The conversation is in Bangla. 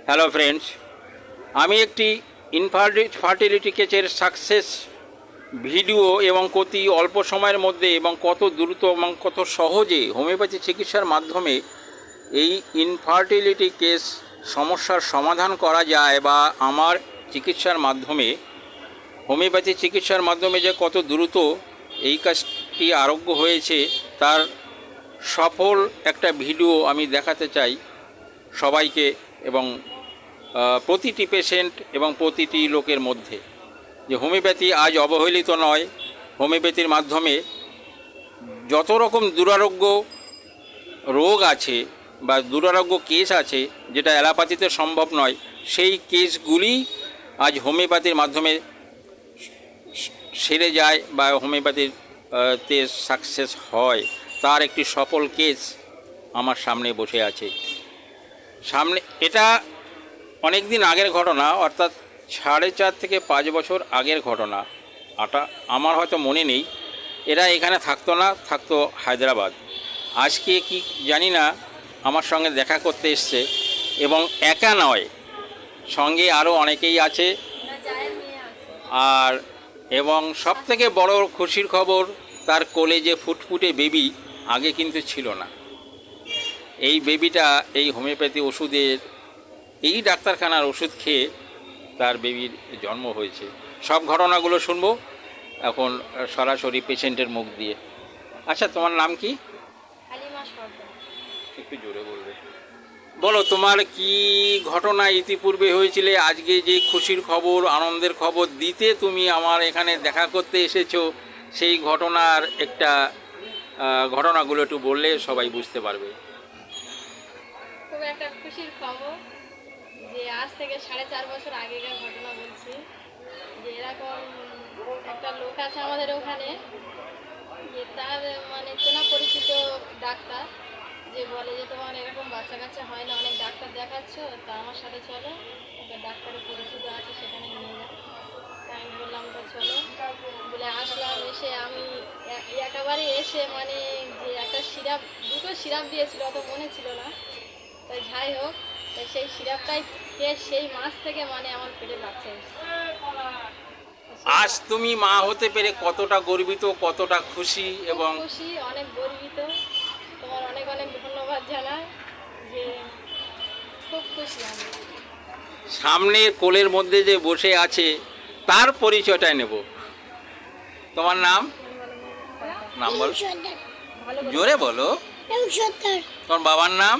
হ্যালো ফ্রেন্ডস, আমি একটি ইনফার্টিলিটি কেসের সাকসেস ভিডিও এবং অতি অল্প সময়ের মধ্যে এবং কত দ্রুত এবং কত সহজে হোমিওপ্যাথি চিকিৎসার মাধ্যমে এই ইনফার্টিলিটি কেস সমস্যার সমাধান করা যায় বা আমার চিকিৎসার মাধ্যমে হোমিওপ্যাথি চিকিৎসার মাধ্যমে যে কত দ্রুত এই কাজটি আরোগ্য হয়েছে তার সফল একটা ভিডিও আমি দেখাতে চাই সবাইকে এবং প্রতিটি পেশেন্ট এবং প্রতিটি লোকের মধ্যে যে হোমিওপ্যাথি আজ অবহেলিত নয়। হোমিওপ্যাথির মাধ্যমে যত রকম দুরারোগ্য রোগ আছে বা দুরারোগ্য কেস আছে যেটা অ্যালোপ্যাথিতে সম্ভব নয়, সেই কেসগুলি আজ হোমিওপ্যাথির মাধ্যমে সেরে যায় বা হোমিওপ্যাথিতে সাকসেস হয়। তার একটি সফল কেস আমার সামনে বসে আছে। এটা অনেক দিন আগের ঘটনা, অর্থাৎ 4.5 থেকে 5 বছর আগের ঘটনা। আমার হয়তো মনে নেই। এরা এখানে থাকতো না, থাকতো হায়দ্রাবাদ। আজকে কি জানি না আমার সঙ্গে দেখা করতে এসছে এবং একা নয়, সঙ্গে আরও অনেকেই আছে। আর এবং সবথেকে বড় খুশির খবর, তার কোলে যে ফুটফুটে বেবি আগে কিন্তু ছিল না। এই বেবিটা এই হোমিওপ্যাথি ওষুধের, এই ডাক্তারখানার ওষুধ খেয়ে তার বেবির জন্ম হয়েছে। সব ঘটনাগুলো শুনবো এখন সরাসরি পেশেন্টের মুখ দিয়ে। আচ্ছা, তোমার নাম কি? একটু জোরে বলবে। বলো, তোমার কি ঘটনা ইতিপূর্বে হয়েছিল? আজকে যে খুশির খবর, আনন্দের খবর দিতে তুমি আমার এখানে দেখা করতে এসেছো, সেই ঘটনার ঘটনাগুলো একটু বললে সবাই বুঝতে পারবে। খুব একটা খুশির খবর যে আজ থেকে 4.5 বছর আগেকার ঘটনা বলছি। যে এরকম একটা লোক আছে আমাদের ওখানে, যে তার চেনা পরিচিত ডাক্তার, যে বলে যে তোমার এরকম বাচ্চা কাচ্চা হয় না, অনেক ডাক্তার দেখাচ্ছ, তা আমার সাথে চলো, একটা ডাক্তারের পরিচিত আছে সেখানে নিয়ে যাও। তাই আমি বললাম তো চলো বলে আসলাম। এসে আমি একেবারে এসে যে একটা দুটো সিরাপ দিয়েছিল, অত মনে ছিল না। তাই যাই হোক, সেই সিরাপটাই খেয়ে সেই মাস থেকে আমার পেটে বাচ্চা এসেছে। আজ তুমি মা হতে পেরে কতটা গর্বিত, কতটা খুশি? এবং খুশি, অনেক গর্বিত। তোমার অনেক অনেক ধন্যবাদ জানাই, যে খুব খুশি আমি। সামনের কোলের মধ্যে যে বসে আছে তার পরিচয়টা নেব। তোমার নাম? নাম বলো, জোরে বলো। তোমার বাবার নাম?